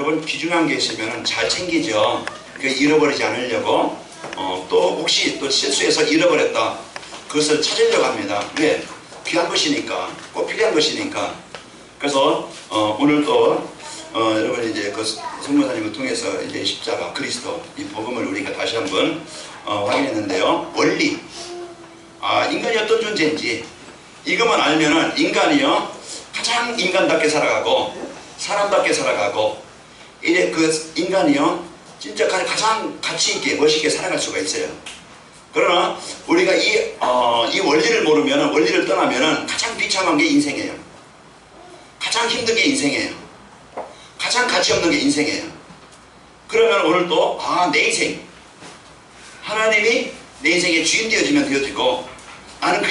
여러분 귀중한 게 있으면 잘 챙기죠. 잃어버리지 않으려고. 또 혹시 또 실수해서 잃어버렸다, 그것을 찾으려고 합니다. 왜? 귀한 것이니까, 꼭 필요한 것이니까. 그래서 오늘도 여러분 이제 그 성모사님을 통해서 이제 십자가 그리스도 이 복음을 우리가 다시 한번 확인했는데요. 원리, 인간이 어떤 존재인지 이것만 알면은 인간이요 가장 인간답게 살아가고 사람답게 살아가고, 이제 그 인간이요 진짜 가장 가치 있게 멋있게 살아갈 수가 있어요. 그러나 우리가 이 원리를 모르면, 원리를 떠나면 가장 비참한 게 인생이에요. 가장 힘든 게 인생이에요. 가장 가치 없는 게 인생이에요. 그러면 오늘도 내 인생, 하나님이 내 인생의 주인 되어지면 되어지고, 나는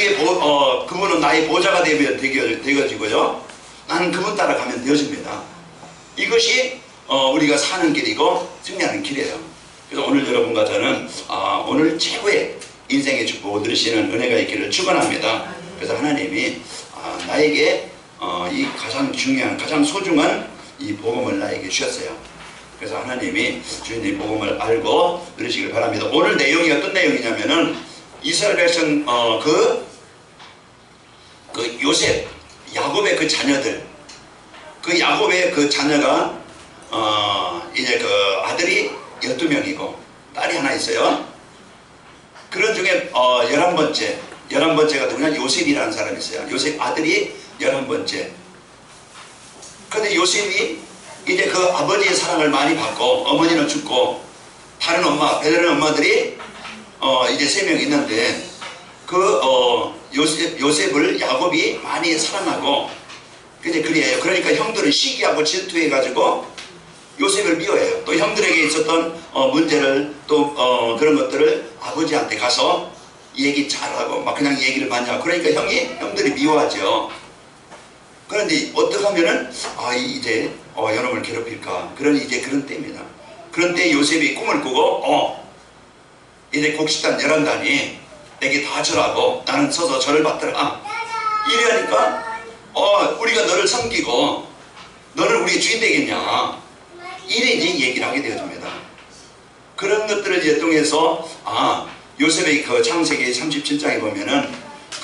그분은 나의 보호자가 되어지고요, 나는 그분 따라가면 되어집니다. 이것이 우리가 사는 길이고 승리하는 길이에요. 그래서 오늘 여러분과 저는 오늘 최고의 인생의 축복을 누리시는 은혜가 있기를 축원합니다. 그래서 하나님이 나에게 이 가장 중요한, 가장 소중한 이 복음을 나에게 주셨어요. 그래서 하나님이 주님 복음을 알고 누리시길 바랍니다. 오늘 내용이 어떤 내용이냐면은 이스라엘 백성 그 요셉, 야곱의 그 자녀들, 그 야곱의 그 자녀가 이제 그 아들이 12명이고 딸이 하나 있어요. 그런 중에 11번째가 누구냐? 요셉이라는 사람이 있어요. 요셉 아들이 11번째. 그런데 요셉이 이제 그 아버지의 사랑을 많이 받고, 어머니는 죽고 다른 배다른 엄마들이 이제 3명 있는데, 그 요셉을 야곱이 많이 사랑하고 이제 그래요. 그러니까 형들은 시기하고 질투해가지고 요셉을 미워해요. 또 형들에게 있었던 문제를, 또 그런 것들을 아버지한테 가서 얘기 잘하고 막 그냥 얘기를 많이 하고, 그러니까 형들이 미워하죠. 그런데 어떻게 하면은 이제 여러분을 괴롭힐까, 이제 그런 때입니다. 그런 때 요셉이 꿈을 꾸고 이제 곡식단 11단이 내게 다 절하고 나는 서서 절을 받더라, 이래하니까 우리가 너를 섬기고 너는 우리의 주인 되겠냐, 이래 이제 얘기를 하게 되어집니다. 그런 것들을 이제 통해서 요셉의 그 창세기 37장에 보면은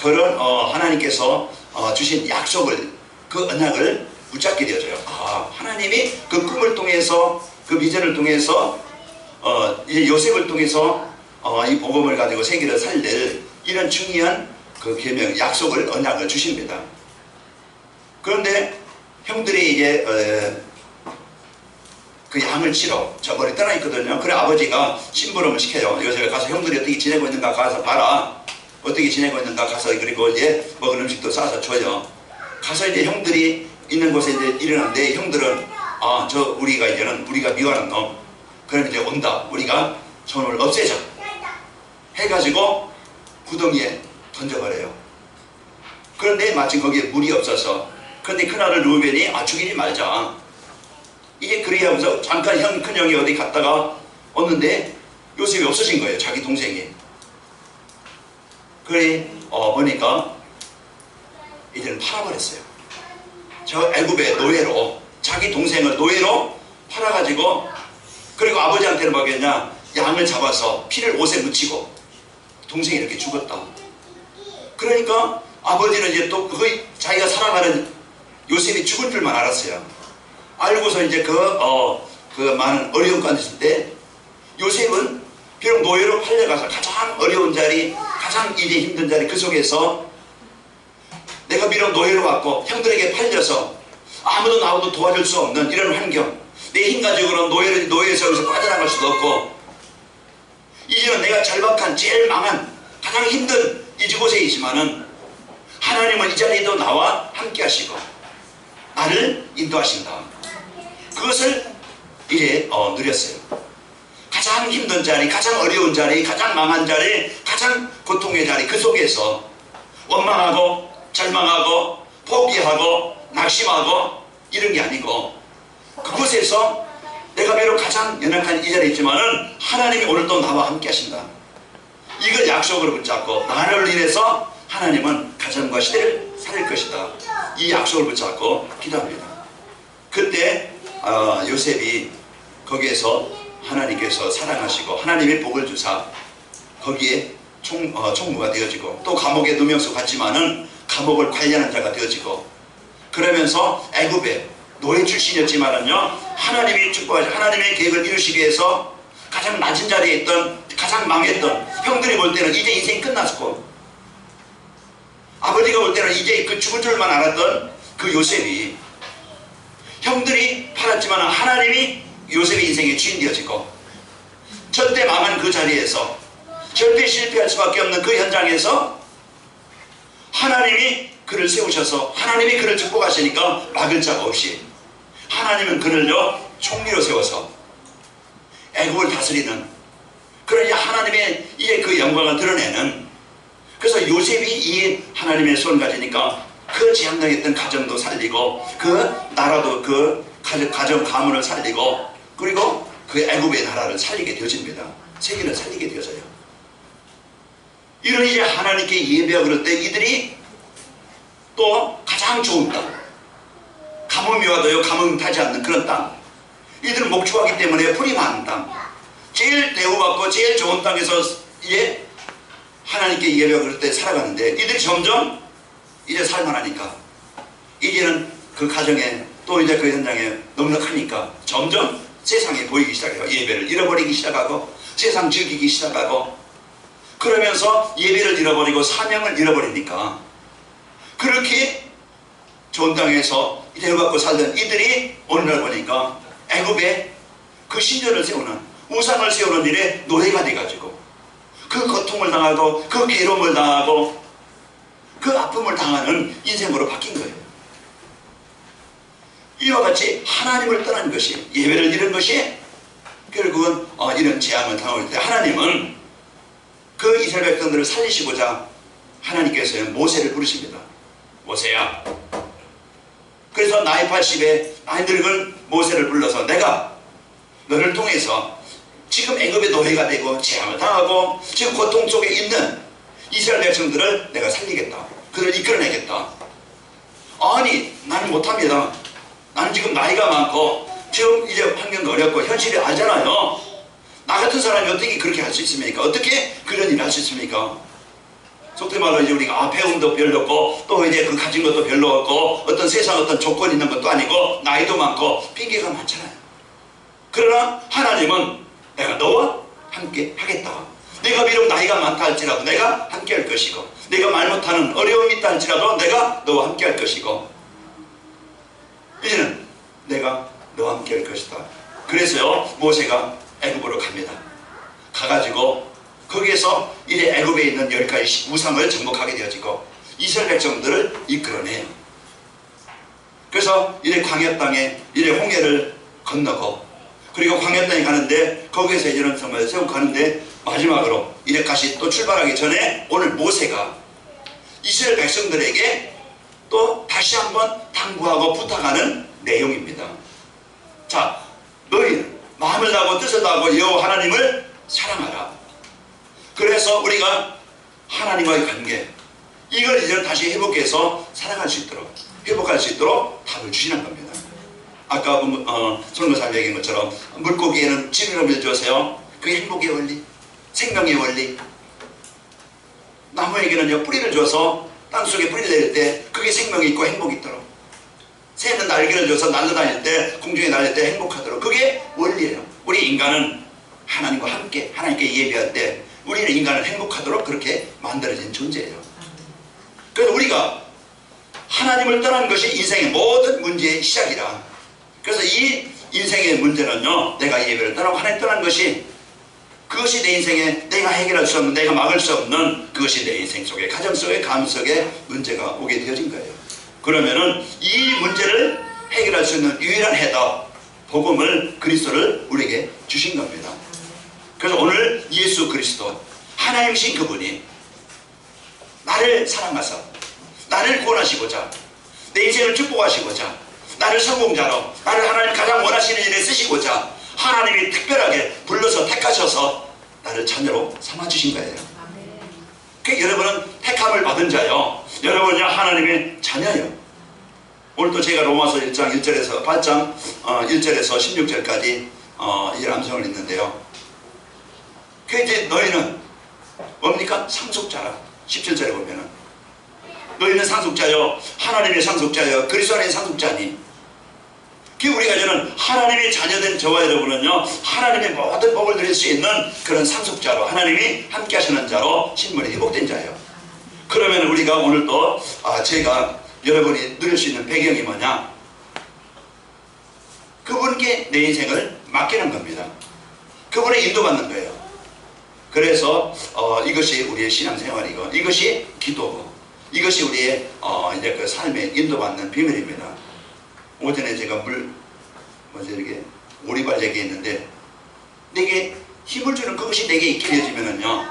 그런 하나님께서 주신 약속을, 그 언약을 붙잡게 되어져요. 하나님이 그 꿈을 통해서, 그 비전을 통해서 이제 요셉을 통해서 이 복음을 가지고 세계를 살릴 이런 중요한 그 계명, 약속을, 언약을 주십니다. 그런데 형들이 이제 그 양을 치러 저 멀리 떠나 있거든요. 그래 아버지가 심부름을 시켜요. 요셉에 가서 형들이 어떻게 지내고 있는가 가서 봐라. 어떻게 지내고 있는가 가서, 그리고 이제 먹을 음식도 싸서 줘요. 가서 이제 형들이 있는 곳에 이제 일어났는데, 형들은 우리가 미워하는 놈, 그럼 이제 온다, 우리가 손을 없애자 해가지고 구덩이에 던져버려요. 그런데 마침 거기에 물이 없어서, 그런데 그날을 루벤이 죽이지 말자, 이게 그래야 하면서 잠깐 큰형이 어디 갔다가 왔는데 요셉이 없어진 거예요, 자기 동생이. 그래 보니까 이제는 팔아버렸어요. 저 애굽의 노예로, 자기 동생을 노예로 팔아가지고, 그리고 아버지한테는 뭐겠냐, 양을 잡아서 피를 옷에 묻히고 동생이 이렇게 죽었다. 그러니까 아버지는 이제 또 자기가 사랑하는 요셉이 죽은 줄만 알았어요. 알고서 이제 그 많은 어려움 가운데 있을 때, 요셉은 비록 노예로 팔려가서 가장 어려운 자리, 가장 이제 힘든 자리, 그 속에서 내가 비록 노예로 왔고 형들에게 팔려서 아무도 나와도 도와줄 수 없는 이런 환경, 내 힘 가지고는 노예에서 여기서 빠져나갈 수도 없고, 이제는 내가 절박한, 제일 망한, 가장 힘든 이곳에 있지만은 하나님은 이 자리에도 나와 함께 하시고 나를 인도하신다. 그것을 이제 누렸어요. 가장 힘든 자리, 가장 어려운 자리, 가장 망한 자리, 가장 고통의 자리, 그 속에서 원망하고 절망하고 포기하고 낙심하고 이런 게 아니고, 그곳에서 내가 비록 가장 연약한 이 자리에 있지만은 하나님이 오늘도 나와 함께 하신다. 이걸 약속으로 붙잡고, 나를 인해서 하나님은 가정과 시대를 살릴 것이다, 이 약속을 붙잡고 기도합니다. 그때 요셉이 거기에서 하나님께서 사랑하시고 하나님의 복을 주사 거기에 총무가 되어지고 또 감옥에 누명수 같지만은 감옥을 관리하는 자가 되어지고 그러면서 애굽의 노예 출신이었지만은요 하나님이 축복하시 하나님의 계획을 이루시기 위해서 가장 낮은 자리에 있던 가장 망했던 형들이 볼 때는 이제 인생이 끝났고 아버지가 볼 때는 이제 그 죽을 줄만 알았던 그 요셉이 형들이 팔았지만 하나님이 요셉의 인생의 주인 되어지고 절대 망한 그 자리에서 절대 실패할 수밖에 없는 그 현장에서 하나님이 그를 세우셔서 하나님이 그를 축복하시니까 막을 자가 없이 하나님은 그를요 총리로 세워서 애국을 다스리는 그러니 하나님의 이제 그 영광을 드러내는 그래서 요셉이 이 하나님의 손 가지니까 그 재앙당했던 가정도 살리고 그 나라도 그 가정 가문을 살리고 그리고 그 애굽의 나라를 살리게 되어집니다. 세계를 살리게 되어져요. 이런 이제 하나님께 예배하고 그럴 때 이들이 또 가장 좋은 땅 가뭄이 와도요 가뭄 타지 않는 그런 땅 이들은 목축하기 때문에 풀이 많은 땅 제일 대우받고 제일 좋은 땅에서 이제 하나님께 예배하고 그럴 때 살아가는데 이들이 점점 이제 살만하니까 이제는 그 가정에 또 이제 그 현장에 넉넉하니까 점점 세상에 보이기 시작해요. 예배를 잃어버리기 시작하고 세상 즐기기 시작하고 그러면서 예배를 잃어버리고 사명을 잃어버리니까 그렇게 좋은 땅에서 대우받고 살던 이들이 오늘날 보니까 애굽에 그 신전을 세우는 우상을 세우는 일에 노예가 돼가지고 그 고통을 당하고 그 괴로움을 당하고 그 아픔을 당하는 인생으로 바뀐 거예요. 이와 같이 하나님을 떠난 것이 예배를 잃은 것이 결국은 이런 재앙을 당할 때 하나님은 그 이스라엘 백성들을 살리시고자 하나님께서 모세를 부르십니다. 모세야. 그래서 나이 80에 나이 늙은 모세를 불러서 내가 너를 통해서 지금 애굽의 노예가 되고 재앙을 당하고 지금 고통 속에 있는 이스라엘 백성들을 내가 살리겠다. 그들을 이끌어내겠다. 아니 나는 못합니다. 나는 지금 나이가 많고 지금 이제 환경도 어렵고 현실이 알잖아요. 나 같은 사람이 어떻게 그렇게 할 수 있습니까? 어떻게 그런 일을 할 수 있습니까? 속된 말로 이제 우리가 배움도 별로 없고 또 이제 그 가진 것도 별로 없고 어떤 세상 어떤 조건 있는 것도 아니고 나이도 많고 핑계가 많잖아요. 그러나 하나님은 내가 너와 함께 하겠다. 내가 비록 나이가 많다 할지라도 내가 함께 할 것이고 내가 말 못하는 어려움이 있다 할지라도 내가 너와 함께 할 것이고 이제는 내가 너와 함께 할 것이다. 그래서요 모세가 애굽으로 갑니다. 가가지고 거기에서 이제 애굽에 있는 10가지 우상을 정복하게 되어지고 이스라엘 백성들을 이끌어내요. 그래서 이제 광야 땅에 이제 홍해를 건너고 그리고 광야 땅에 가는데 거기에서 이제는 정말 세우고 가는데 마지막으로 이제 다시 또 출발하기 전에 오늘 모세가 이스라엘 백성들에게 또 다시 한번 당부하고 부탁하는 내용입니다. 자, 너희는 마음을 다하고 뜻을 다하고 여호와 하나님을 사랑하라. 그래서 우리가 하나님과의 관계 이걸 이제 다시 회복해서 살아갈 수 있도록 회복할 수 있도록 답을 주시는 겁니다. 아까 선교사님 얘기한 것처럼 물고기에는 찌르름을 줘서요 그게 행복의 원리 생명의 원리 나무에게는요 뿌리를 줘서 땅속에 뿌리를 내릴 때 그게 생명이 있고 행복이 있도록 새는 날개를 줘서 날아다닐 때 공중에 날릴 때 행복하도록 그게 원리예요. 우리 인간은 하나님과 함께 하나님께 예배할 때 우리는 인간을 행복하도록 그렇게 만들어진 존재예요. 그래서 우리가 하나님을 떠난 것이 인생의 모든 문제의 시작이라. 그래서 이 인생의 문제는요 내가 예배를 떠나고 하나님 떠난 것이 그것이 내 인생에 내가 해결할 수 없는 내가 막을 수 없는 그것이 내 인생 속에 가정 속에 가문 속에 문제가 오게 되어진 거예요. 그러면은 이 문제를 해결할 수 있는 유일한 해답 복음을 그리스도를 우리에게 주신 겁니다. 그래서 오늘 예수 그리스도 하나님이신 그분이 나를 사랑하사 나를 구원하시고자 내 인생을 축복하시고자 나를 성공자로 나를 하나님 가장 원하시는 일에 쓰시고자 하나님이 특별하게 불러서 택하셔서 나를 자녀로 삼아주신 거예요. 그러니까 여러분은 택함을 받은 자요 여러분이 하나님의 자녀예요. 오늘도 제가 로마서 1장 1절에서 8장 1절에서 16절까지 이 암송을 했는데요. 그 이제 너희는 뭡니까? 상속자라. 17절에 보면은 너희는 상속자여 하나님의 상속자여 그리스도 안의 상속자니. 그 우리가 저는 하나님의 자녀된 저와 여러분은요 하나님의 모든 복을 누릴 수 있는 그런 상속자로 하나님이 함께 하시는 자로 신분이 회복된 자예요. 그러면 우리가 오늘도 제가 여러분이 누릴 수 있는 배경이 뭐냐? 그분께 내 인생을 맡기는 겁니다. 그분의 인도받는 거예요. 그래서 이것이 우리의 신앙생활이고 이것이 기도고 이것이 우리의 이제 그 삶에 인도받는 비밀입니다. 오전에 제가 먼저 이렇게 오리발 얘기했는데 내게 힘을 주는 그것이 내게 있게 되어지면은요.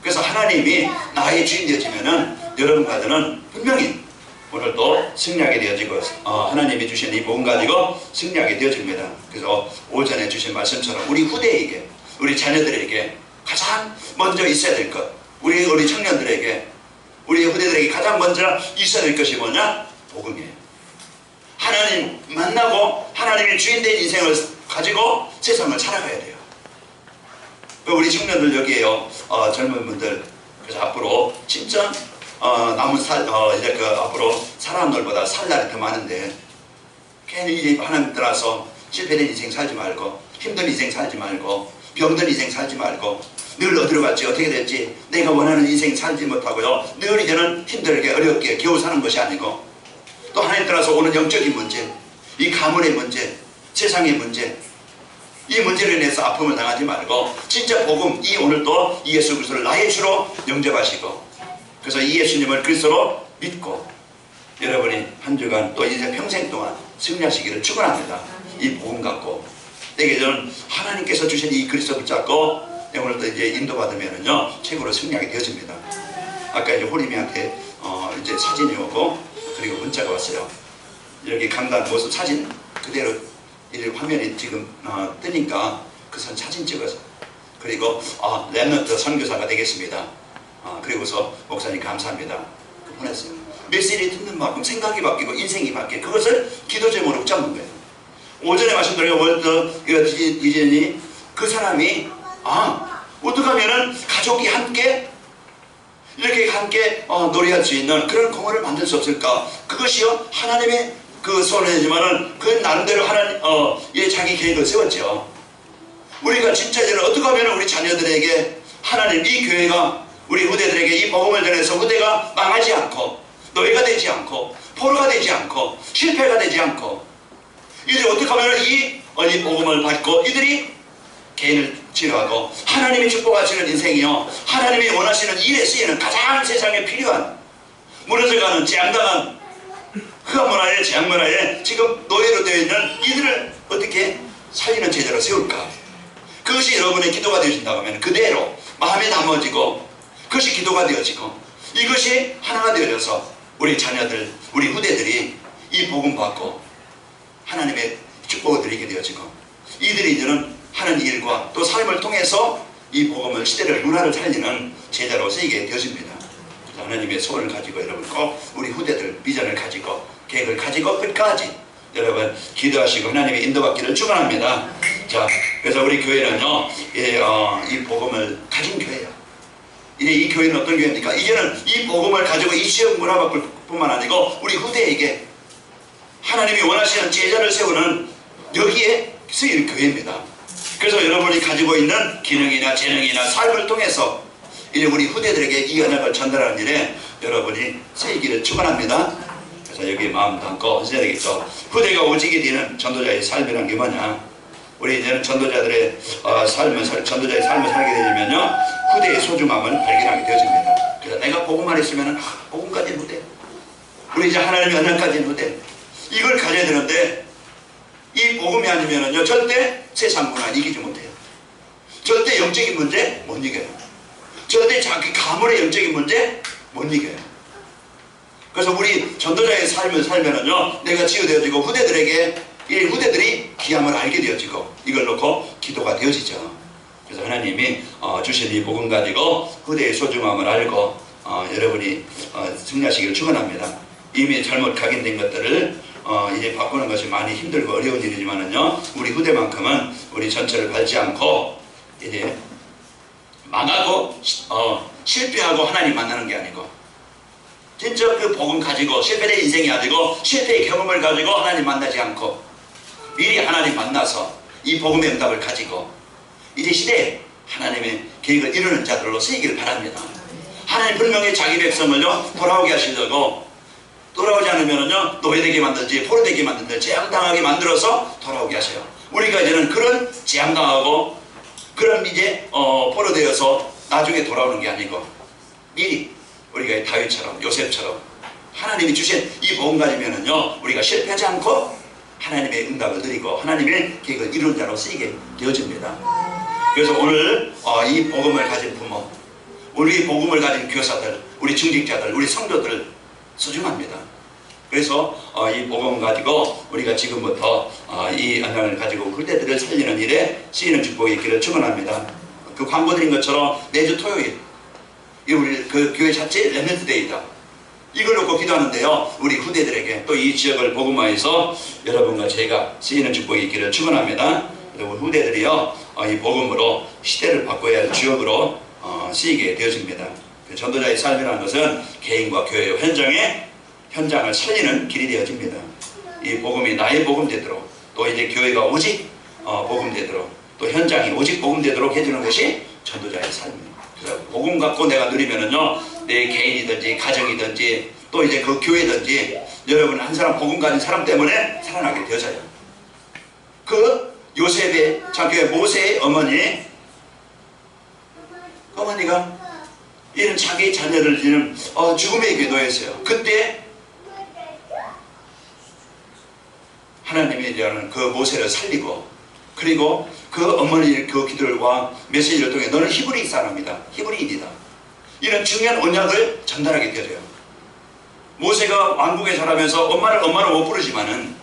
그래서 하나님이 나의 주인 되어지면은 여러분과 저는 분명히 오늘도 승리하게 되어지고 하나님이 주신 이 복음 가지고 승리하게 되어집니다. 그래서 오전에 주신 말씀처럼 우리 후대에게 우리 자녀들에게 가장 먼저 있어야 될 것 우리 청년들에게 우리 후대들에게 가장 먼저 있어야 될 것이 뭐냐? 복음이에요. 하나님 만나고 하나님의 주인된 인생을 가지고 세상을 살아가야 돼요. 우리 청년들 여기에요. 젊은 분들 그래서 앞으로 진짜 남은 이제 그 앞으로 살아가는 날보다 살 날이 더 많은데 괜히 이제 하나님 따라서 실패된 인생 살지 말고 힘든 인생 살지 말고 병든 인생 살지 말고 늘 어디로 갔지 어떻게 됐지 내가 원하는 인생 살지 못하고요 늘 이제는 힘들게 어렵게 겨우 사는 것이 아니고 또 하나님 따라서 오는 영적인 문제 이 가문의 문제 세상의 문제 이 문제로 인해서 아픔을 당하지 말고 진짜 복음 이 오늘도 이 예수 그리스도를 나의 주로 영접하시고 그래서 이 예수님을 그리스도로 믿고 여러분이 한 주간 또 이제 평생 동안 승리하시기를 축원합니다. 이 복음 갖고 내게 저는 하나님께서 주신 이 그리스도 붙잡고 오늘도 이제 인도받으면은요 최고로 승리하게 되어집니다. 아까 이제 호림이한테 이제 사진이 오고 그리고 문자가 왔어요. 여기 강단 모습 사진 그대로 이 화면이 지금 뜨니까 그 사진 찍어서 그리고 랩넌트 선교사가 되겠습니다. 그리고서 목사님 감사합니다. 보냈어요. 메시지 듣는 만큼 생각이 바뀌고 인생이 바뀌고 그것을 기도 제목으로 붙잡는 거예요. 오전에 말씀드린 월드 이전이 그 사람이 어떻게 하면은 가족이 함께 이렇게 함께 노래할 수 있는 그런 공헌을 만들 수 없을까? 그것이요 하나님의 그 손해지만은 그 나름대로 하나님 자기 계획을 세웠죠. 우리가 진짜 이제는 어떻게 하면 우리 자녀들에게 하나님 이 교회가 우리 후대들에게 이 복음을 전해서 후대가 망하지 않고 노예가 되지 않고 포로가 되지 않고 실패가 되지 않고 이제 어떻게 하면 이 복음을 받고 이들이 개인을 치료하고 하나님이 축복하시는 인생이요 하나님이 원하시는 일에 쓰이는 가장 세상에 필요한 무너져가는 재앙당한 흑암문화에 재앙문화에 지금 노예로 되어 있는 이들을 어떻게 살리는 제자로 세울까? 그것이 여러분의 기도가 되어진다고 하면 그대로 마음에 담아지고 그것이 기도가 되어지고 이것이 하나가 되어져서 우리 자녀들 우리 후대들이 이 복음 받고 하나님의 축복을 드리게 되어지고 이들이 이제는 하는 일과 또 삶을 통해서 이 복음을 시대를 문화를 살리는 제자로 쓰이게 되어집니다. 하나님의 소원을 가지고 여러분 꼭 우리 후대들 비전을 가지고 계획을 가지고 끝까지 여러분 기도하시고 하나님의 인도받기를 축원합니다. 자, 그래서 우리 교회는요 이 복음을 가진 교회예요. 이제 이 교회는 어떤 교회입니까? 이제는 이 복음을 가지고 이 지역 문화밖뿐만 아니고 우리 후대에게 하나님이 원하시는 제자를 세우는 여기에 쓰일 교회입니다. 그래서 여러분이 가지고 있는 기능이나 재능이나 삶을 통해서 이제 우리 후대들에게 이 언약을 전달하는 일에 여러분이 쓰이기를 축원합니다. 그래서 여기 마음 담고 하셔야 되겠죠. 후대가 오직이 되는 전도자의 삶이란 게 뭐냐? 우리 이제는 전도자들의 전도자의 삶을 살게 되면요 후대의 소중함을 발견하게 되어집니다. 그래서 내가 복음만 있으면 복음까지는 후대, 우리 이제 하나님의 언약까지는 후대, 이걸 가져야 되는데 이 복음이 아니면은요 절대 세상 문화 이기지 못해요. 절대 영적인 문제 못 이겨요. 절대 자기 가문의 영적인 문제 못 이겨요. 그래서 우리 전도자의 삶을 살면은요 내가 치유되어지고 후대들에게 이 후대들이 귀함을 알게 되어지고 이걸 놓고 기도가 되어지죠. 그래서 하나님이 주신 이 복음 가지고 후대의 소중함을 알고 여러분이 승리하시기를 축원합니다. 이미 잘못 각인된 것들을 이제 바꾸는 것이 많이 힘들고 어려운 일이지만은요, 우리 후대만큼은 우리 전체를 밟지 않고 이제 망하고 실패하고 하나님 만나는 게 아니고, 진짜 그 복음 가지고 실패된 인생이 아니고 실패의 경험을 가지고 하나님 만나지 않고 미리 하나님 만나서 이 복음의 응답을 가지고 이제 시대에 하나님의 계획을 이루는 자들로 쓰이길 바랍니다. 하나님 분명히 자기 백성을요 돌아오게 하시려고, 돌아오지 않으면은요 노예되게 만들지 포로되게 만들지 재앙당하게 만들어서 돌아오게 하세요. 우리가 이제는 그런 재앙당하고 그런 이제 포로되어서 나중에 돌아오는 게 아니고 미리 우리가 다윗처럼 요셉처럼 하나님이 주신 이 복음 가지면은요 우리가 실패하지 않고 하나님의 응답을 드리고 하나님의 계획을 이루는 자로 쓰이게 되어집니다. 그래서 오늘 이 복음을 가진 부모, 우리 복음을 가진 교사들, 우리 중직자들, 우리 성도들 소중합니다. 그래서 이 복음 가지고 우리가 지금부터 이 언약을 가지고 그대들을 살리는 일에 쓰이는 축복이 있기를 축원합니다. 그 광고 드린 것처럼 매주 토요일 이 우리 그 교회 자체 렘넌트 데이다. 이걸 놓고 기도하는데요, 우리 후대들에게 또 이 지역을 복음화해서 여러분과 제가 쓰이는 축복이 있기를 축원합니다. 그리고 후대들이요 이 복음으로 시대를 바꿔야 할 주역으로 쓰이게 되어집니다. 그 전도자의 삶이라는 것은 개인과 교회 현장을 살리는 길이 되어집니다. 이 복음이 나의 복음 되도록, 또 이제 교회가 오직 복음 되도록, 또 현장이 오직 복음 되도록 해주는 것이 전도자의 삶입니다. 그래서 복음 갖고 내가 누리면은요, 내 개인이든지 가정이든지 또 이제 그 교회든지 여러분 한 사람 복음 가진 사람 때문에 살아나게 되어져요. 그 요셉의 장교의 모세의 어머니가 이런 자기 자녀를 지금 죽음에게 놓였어요. 그때 하나님이 이제는 그 모세를 살리고, 그리고 그 어머니의 그 기도와 메시지를 통해 너는 히브리 사람이다, 히브리인이다, 이런 중요한 언약을 전달하게 되어요. 모세가 왕국에 자라면서 엄마를 엄마로 못 부르지만은,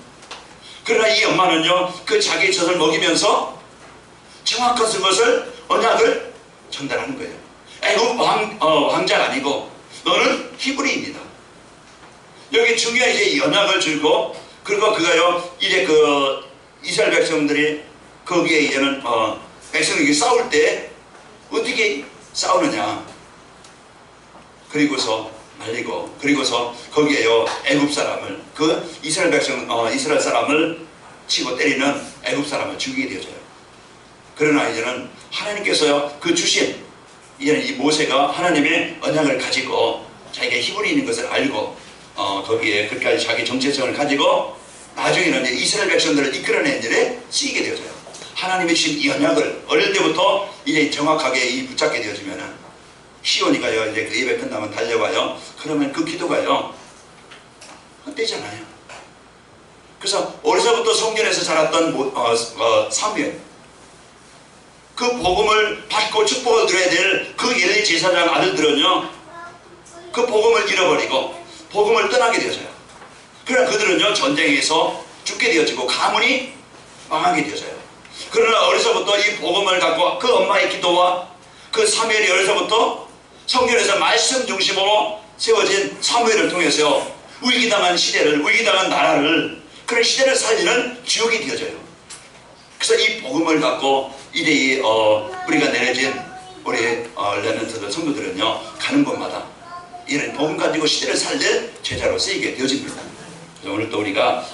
그러나 이 엄마는요 그 자기 젖을 먹이면서 정확한 것을 언약을 전달하는 거예요. 애굽 왕자가 아니고 너는 히브리인이다. 여기 중요한 이제 이 언약을 주고, 그리고 그가요 이제 그 이스라엘 백성들이 거기에 이제는 백성이 싸울 때 어떻게 싸우느냐, 그리고서 말리고, 그리고서 거기에요 애굽 사람을, 그 이스라엘 백성 이스라엘 사람을 치고 때리는 애굽 사람을 죽이게 되어져요. 그러나 이제는 하나님께서요 그 주신 이제는 이 모세가 하나님의 언약을 가지고 자기가 히브리인인 것을 알고 거기에 끝까지 자기 정체성을 가지고 나중에는 이제 이스라엘 백성들을 이끌어낸 일에 쓰이게 되어져요. 하나님이 주신 이 언약을 어릴 때부터 이제 정확하게 붙잡게 되어지면은, 시온이가요 이제 그 예배 끝나면 달려와요. 그러면 그 기도가요 헛되잖아요. 그래서 어려서부터 성전에서 자랐던 사무엘, 그 복음을 받고 축복을 드려야 될 그 엘리 제사장 아들들은요 그 복음을 잃어버리고 복음을 떠나게 되어져요. 그러나 그들은요 전쟁에서 죽게 되어지고 가문이 망하게 되어져요. 그러나 어려서부터 이 복음을 갖고 그 엄마의 기도와 그 사무엘이 어려서부터 성전에서 말씀 중심으로 세워진 사무엘을 통해서 위기당한 시대를, 위기당한 나라를, 그런 시대를 살리는 주역이 되어져요. 그래서 이 복음을 갖고 이제 우리가 내려진 우리 렘넌트들 성도들은요 가는 곳마다 이런 복음 가지고 시대를 살릴 제자로 쓰이게 되어집니다. 그래서 오늘 또 우리가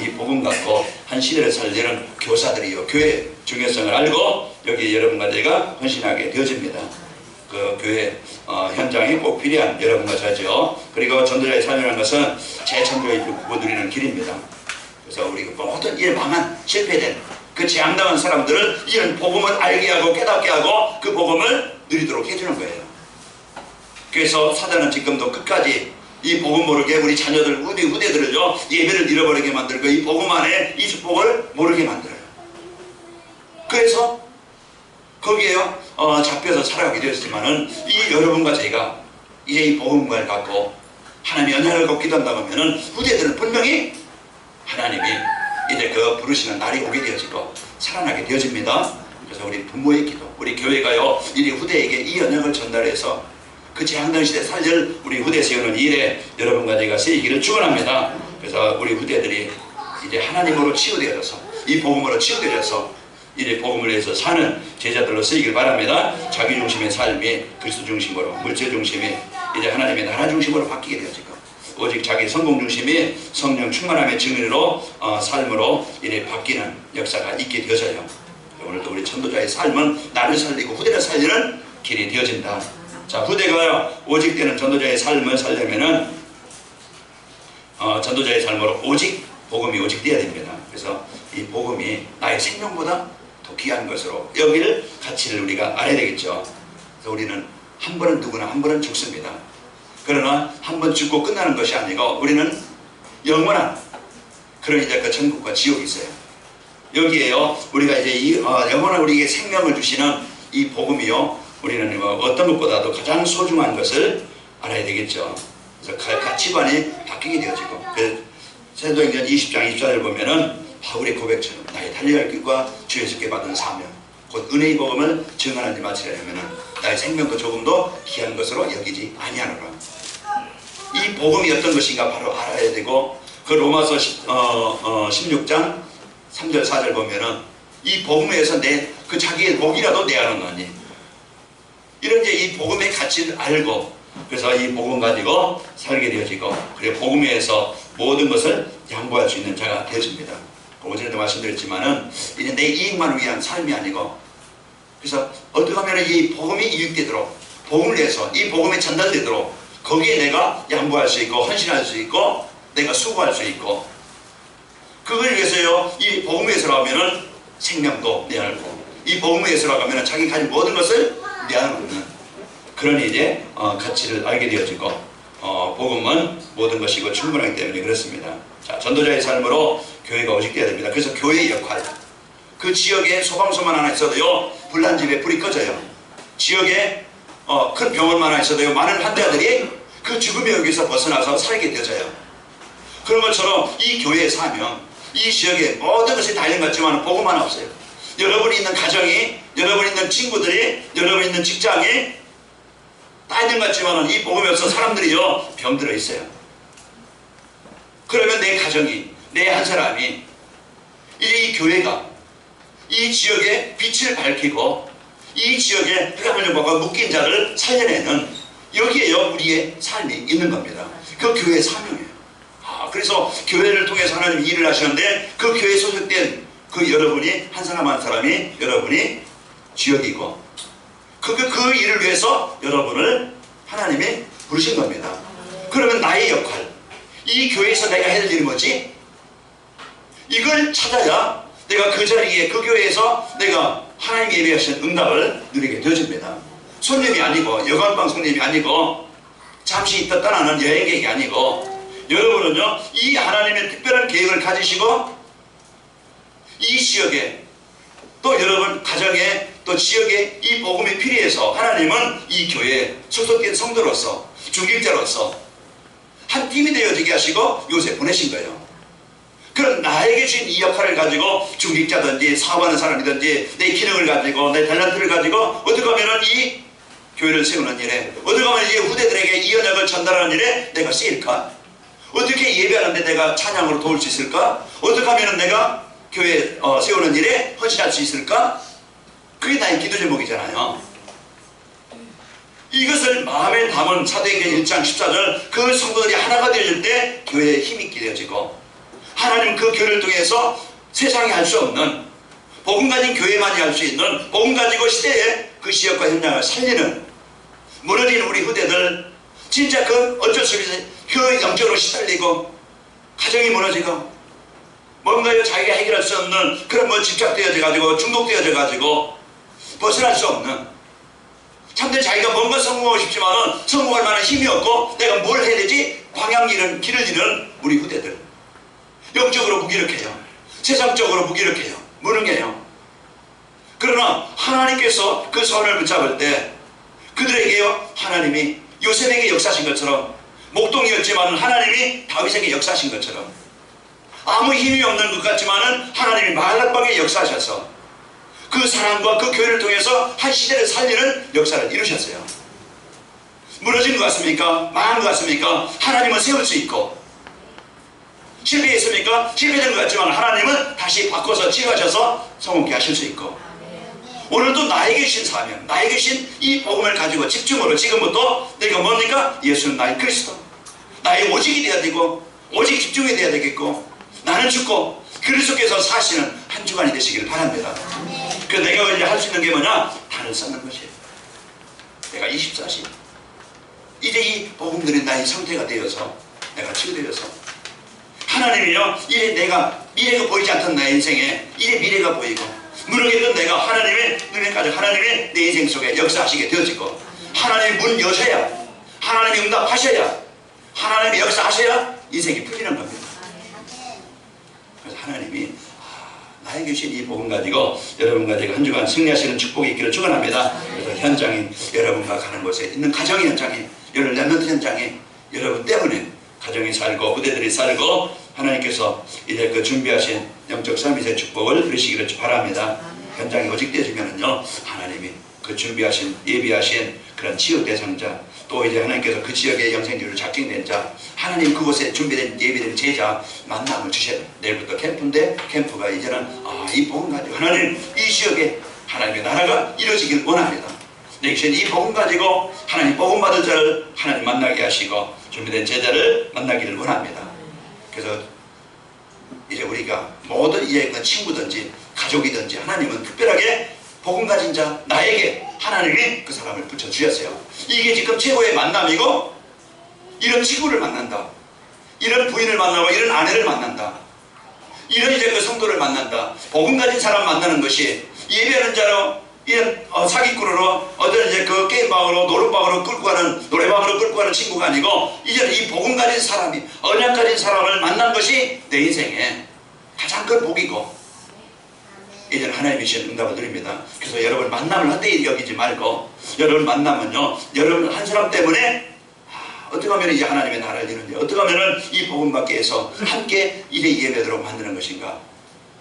이 복음 갖고 한 시대를 살리는 교사들이요 교회 중요성을 알고 여기 여러분과 제가 헌신하게 되어집니다. 그 교회 현장에 꼭 필요한 여러분과 저죠. 그리고 전도자의 삶이라는 것은 재천도의 복음을 누리는 길입니다. 그래서 우리가 모든 일 망한 실패된 그 재앙당한 사람들을 이런 복음을 알게 하고 깨닫게 하고 그 복음을 누리도록 해주는 거예요. 그래서 사단은 지금도 끝까지 이 복음 모르게 우리 자녀들, 우리 후대들을요 예배를 잃어버리게 만들고 이 복음 안에 이 축복을 모르게 만들어요. 그래서 거기에요 잡혀서 살아가게 되었지만은 이 여러분과 제가 이제 이 복음을 갖고 하나님의 언약을 갖고 기도한다고 하면은 후대들은 분명히 하나님이 이제 그 부르시는 날이 오게 되어지고 살아나게 되어집니다. 그래서 우리 부모의 기도, 우리 교회가요 이리 후대에게 이 언약을 전달해서 그 재앙등시대 살릴 우리 후대 세우는 일에 여러분과 제가 쓰이기를 축원합니다. 그래서 우리 후대들이 이제 하나님으로 치유되어져서 이 복음으로 치유되어져서 이제 복음을 위해서 사는 제자들로 쓰이길 바랍니다. 자기 중심의 삶이 그리스도 중심으로, 물질 중심이 이제 하나님의 나라 중심으로 바뀌게 되어지고, 오직 자기 성공 중심이 성령 충만함의 증인으로 삶으로 이제 바뀌는 역사가 있게 되어져요. 오늘도 우리 전도자의 삶은 나를 살리고 후대를 살리는 길이 되어진다. 자, 후대가 오직 되는 전도자의 삶을 살려면은 전도자의 삶으로 오직 복음이 오직 되어야 됩니다. 그래서 이 복음이 나의 생명보다 더 귀한 것으로 여길 가치를 우리가 알아야 되겠죠. 그래서 우리는 한 번은 누구나 한 번은 죽습니다. 그러나 한 번 죽고 끝나는 것이 아니고 우리는 영원한 그런 이제 그 천국과 지옥이 있어요. 여기에요 우리가 이제 이 영원한 우리에게 생명을 주시는 이 복음이요, 우리는 어떤 것보다도 가장 소중한 것을 알아야 되겠죠. 그래서 가치관이 바뀌게 되어지고, 사도행전 20장 24절을 보면은 바울의 고백처럼 나의 달려갈 길과 주 예수께 받은 사명 곧 은혜의 복음을 증언하는 데 마치려면은 나의 생명도 조금도 귀한 것으로 여기지 아니하노라. 이 복음이 어떤 것인가 바로 알아야 되고, 그 로마서 16장 3절 4절 보면은 이 복음에서 그 자기의 복이라도 내어놓으니, 이런 이제 이 복음의 가치를 알고 그래서 이 복음 가지고 살게 되어지고, 그래 복음에서 모든 것을 양보할 수 있는 자가 되어집니다. 오전에도 말씀드렸지만은 이제 내 이익만을 위한 삶이 아니고, 그래서 어떻게 하면 이 복음이 이익되도록, 복음을 위해서 이 복음이 전달되도록 거기에 내가 양보할 수 있고 헌신할 수 있고 내가 수고할 수 있고, 그걸 위해서요 이 복음 위해서라고 하면은 생명도 내어놓고, 이 복음 위해서라고 하면은 자기 가진 모든 것을 내어놓는 그런 이제 가치를 알게 되어지고, 복음은 모든 것이고 충분하기 때문에 그렇습니다. 자, 전도자의 삶으로 교회가 오직 되어야 됩니다. 그래서 교회의 역할, 그 지역에 소방서만 하나 있어도요 불난 집에 불이 꺼져요. 지역에 큰 병원만 하나 있어도요 많은 환자들이 그 죽음의 여기서 벗어나서 살게 되어져요. 그런 것처럼 이 교회의 사명, 이 지역에 모든 것이 달린 것 같지만 복음 하나 없어요. 여러분이 있는 가정이, 여러분이 있는 친구들이, 여러분이 있는 직장이 다 있는 것 같지만 이 복음이 없어 사람들이요 병들어 있어요. 그러면 내 가정이, 내 한 사람이 이제 이 교회가 이 지역에 빛을 밝히고 이 지역에 흑암을 넘어가 묶인 자를 살려내는, 여기에요 우리의 삶이 있는 겁니다. 그 교회의 사명이에요. 그래서 교회를 통해서 하나님이 일을 하시는데, 그 교회에 소속된 그 여러분이 한 사람 한 사람이 여러분이 지역이고, 그 일을 위해서 여러분을 하나님이 부르신 겁니다. 그러면 나의 역할, 이 교회에서 내가 해야 될 일이 뭐지? 이걸 찾아야 내가 그 자리에 그 교회에서 내가 하나님이 예배하신 응답을 누리게 되어집니다. 손님이 아니고 여관방 손님이 아니고 잠시 있다 떠나는 여행객이 아니고, 여러분은요 이 하나님의 특별한 계획을 가지시고 이 지역에 또 여러분 가정에 또 지역에 이 복음이 필요해서 하나님은 이 교회에 소속된 성도로서 중직자로서 한 팀이 되어지게 하시고 요새 보내신 거예요. 그럼 나에게 주신 이 역할을 가지고 중직자든지 사업하는 사람이든지 내 기능을 가지고 내 탤런트를 가지고 어떻게 하면 이 교회를 세우는 일에, 어떻게 하면 이 후대들에게 이 언약을 전달하는 일에 내가 쓰일까? 어떻게 예배하는데 내가 찬양으로 도울 수 있을까? 어떻게 하면 내가 교회 세우는 일에 헌신할 수 있을까? 그게 나의 기도 제목이잖아요. 이것을 마음에 담은 사도행전 1장 14절, 그 성도들이 하나가 되어질 때 교회에 힘이 있게 되어지고, 하나님 그 교회를 통해서 세상이 할 수 없는, 복음 가진 교회만이 할 수 있는, 복음 가지고 시대에 그 지역과 현장을 살리는, 무너지는 우리 후대들, 진짜 그 어쩔 수 없이 그 영적으로 시달리고 가정이 무너지고 뭔가요 자기가 해결할 수 없는 그런 집착되어져 가지고 중독되어져 가지고 벗어날 수 없는, 참된 자기가 뭔가 성공하고 싶지만은 성공할 만한 힘이 없고 내가 뭘 해야 되지? 방향 잃은, 길을 잃은 우리 후대들, 영적으로 무기력해요. 세상적으로 무기력해요. 무능해요. 그러나 하나님께서 그 선을 붙잡을 때 그들에게요 하나님이 요셉에게 역사하신 것처럼, 목동이었지만 하나님이 다윗에게 역사하신 것처럼, 아무 힘이 없는 것 같지만 하나님이 말락방에 역사하셔서 그 사랑과 그 교회를 통해서 한 시대를 살리는 역사를 이루셨어요. 무너진 것 같습니까? 망한 것 같습니까? 하나님은 세울 수 있고, 실패했습니까? 실패된 것 같지만 하나님은 다시 바꿔서 치유하셔서 성공케 하실 수 있고, 오늘도 나에게 주신 사명, 나에게 주신 이 복음을 가지고 집중으로 지금부터 내가 뭡니까? 예수는 나의 그리스도, 나의 오직이 되어야 되고, 오직 집중이 되어야 되겠고, 나는 죽고 그리스도께서 사시는 한 주간이 되시기를 바랍니다. 그래서 내가 이제 할 수 있는 게 뭐냐? 단을 쌓는 것이에요. 내가 24시 이제 이 복음들이 나의 상태가 되어서 내가 치유되어서 하나님이요, 이제 내가 미래가 보이지 않던 나의 인생에 이제 미래가 보이고, 무능했던 내가 하나님의 눈에까지 하나님의 내 인생 속에 역사하시게 되어지고, 하나님이 문 여셔야, 하나님이 응답하셔야, 하나님이 역사하셔야 인생이 풀리는 겁니다. 그래서 하나님이 나에게 주신 이 복음 가지고 여러분과 제가 한 주간 승리하시는 축복이 있기를 축원합니다. 그래서 현장이 여러분과 가는 곳에 있는 가정의 현장에, 여러분 렘넌트 현장에 여러분 때문에 가정이 살고 후대들이 살고 하나님께서 이제 그 준비하신 영적 서밋의 축복을 누리시기를 바랍니다. 현장이 오직 되어지면은요, 하나님이 그 준비하신 예비하신 그런 치유 대상자, 또 이제 하나님께서 그 지역의 영생률을 작정된 자, 하나님 그곳에 준비된 예비된 제자 만남을 주셔야 돼요. 내일부터 캠프인데 캠프가 이제는 이 복음 가지고 하나님 이 지역에 하나님의 나라가 이루어지길 원합니다. 내주신 이 복음 가지고 하나님 복음 받은 자를 하나님 만나게 하시고 준비된 제자를 만나기를 원합니다. 그래서 이제 우리가 모든 이의 친구든지 가족이든지 하나님은 특별하게 복음 가진 자 나에게 하나님이 그 사람을 붙여주셨어요. 이게 지금 최고의 만남이고, 이런 친구를 만난다, 이런 부인을 만나고 이런 아내를 만난다, 이런 이제 그 성도를 만난다, 복음 가진 사람 만나는 것이 예배하는 자로 이런 사기꾼으로 어떤 이제 그 게임방으로 노름방으로 끌고 가는, 노래방으로 끌고 가는 친구가 아니고, 이제는 이 복음 가진 사람이, 언약 가진 사람을 만난 것이 내 인생의 가장 큰 복이고, 이제는 하나님이 주신 응답을 드립니다. 그래서 여러분 만남을 헛되이 여기지 말고, 여러분 만나면요, 여러분 한 사람 때문에 어떻게 하면 이제 하나님의 나라를 이루는지, 어떻게 하면 이 복음 받기 위해서 함께 이래 예배도록 만드는 것인가.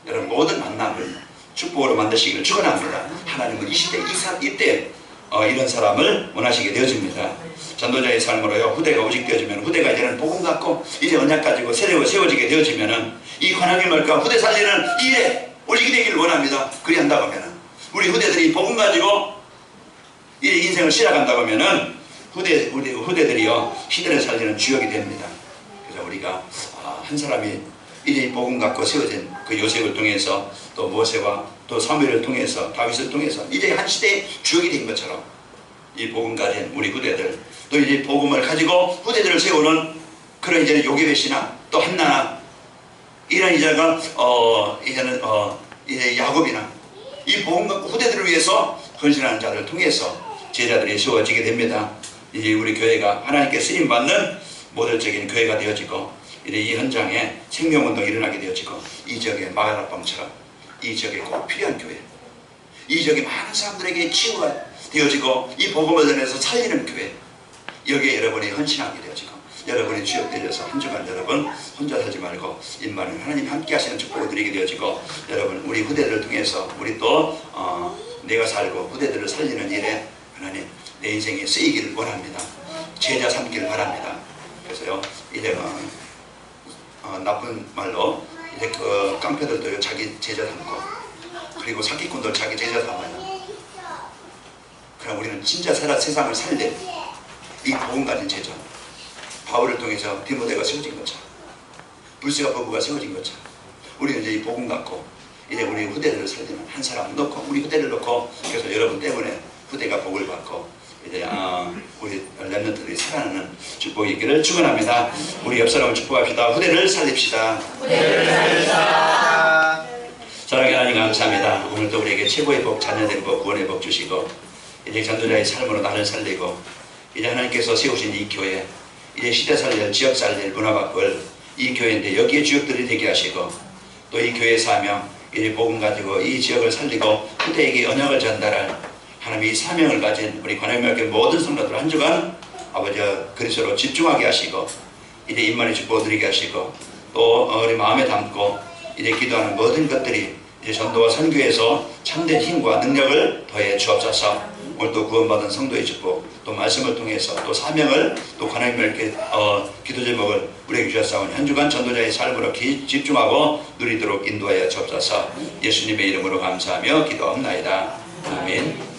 여러분 모든 만남을 축복으로 만드시기를 축원합니다. 하나님은 이 시대, 이때 이런 사람을 원하시게 되어집니다. 전도자의 삶으로요, 후대가 오직 되어지면, 후대가 이제는 복음 갖고 이제 언약 가지고 세워지게 되어지면은 이 관하길 말까 후대 살리는 일에 오직이 되기를 원합니다. 그리 한다고 하면은, 우리 후대들이 복음 가지고 이 인생을 시작한다고 하면은 우리 후대들이요, 시대를 살리는 주역이 됩니다. 그래서 우리가 한 사람이 이제 복음 갖고 세워진 그 요셉을 통해서, 또 모세와 또 사무엘을 통해서, 다윗을 통해서 이제 한 시대의 주역이 된 것처럼 이 복음 가진 우리 후대들, 또 이제 복음을 가지고 후대들을 세우는 그런 이제 요괴의 신앙, 또 한나나 이런 이제가 이제는 이제 야곱이나 이 복음 갖고 후대들을 위해서 헌신하는 자들을 통해서 제자들이 세워지게 됩니다. 이제 우리 교회가 하나님께 쓰임 받는 모델적인 교회가 되어지고, 이제 이 현장에 생명운동이 일어나게 되어지고, 이 지역의 마가다방처럼 이 지역에 꼭 필요한 교회, 이 지역에 많은 사람들에게 치유가 되어지고 이 복음을 전해서 살리는 교회, 여기에 여러분이 헌신하게 되어지고, 여러분이 주역 되어서 한 주간 여러분 혼자 살지 말고 임마는 하나님 함께 하시는 축복을 드리게 되어지고, 여러분 우리 후대들을 통해서 우리 또 내가 살고 후대들을 살리는 일에 하나님 내 인생에 쓰이기를 원합니다. 제자 삼기를 바랍니다. 그래서요, 이제 나쁜 말로 이제 그 깡패들도 자기 제자 삼고, 그리고 사기꾼들 자기 제자 삼아요. 그럼 우리는 진짜 세상을 살릴 이 복음 가진 제자, 바울을 통해서 디모데가 세워진 것처럼, 불세가 부부가 세워진 것처럼, 우리는 이제 이 복음 갖고 이제 우리 후대들을 살리는 한 사람 넣고, 우리 후대를 넣고, 그래서 여러분 때문에 후대가 복을 받고 이제 우리 렘넌트들이 살아나는 축복이 있기를 축원합니다. 우리 옆 사람을 축복합시다. 후대를 살립시다. 후대를 살립시다. 사랑하는 하나님 감사합니다. 오늘도 우리에게 최고의 복, 자녀된 복, 구원의 복 주시고, 이제 전도자의 삶으로 나를 살리고, 이제 하나님께서 세우신 이 교회, 이제 시대 살릴, 지역 살릴, 문화 바꿀 이 교회인데 여기에 주역들이 되게 하시고, 또 이 교회 사명, 이 복음 가지고 이 지역을 살리고 후대에게 언약을 전달할 하나님의 이 사명을 가진 우리 관악교회 모든 성도들 한 주간 아버지 그리스도로 집중하게 하시고, 이제 임만의 축복을 드리게 하시고, 또 우리 마음에 담고 이제 기도하는 모든 것들이 이제 전도와 선교에서 참된 힘과 능력을 더해 주옵소서. 오늘 또 구원받은 성도의 축복, 또 말씀을 통해서 또 사명을, 또 하나님을 이렇게 기도 제목을 우리에게 주셨사오니 한 주간 전도자의 삶으로 집중하고 누리도록 인도하여 주옵소서. 예수님의 이름으로 감사하며 기도합나이다. 아멘.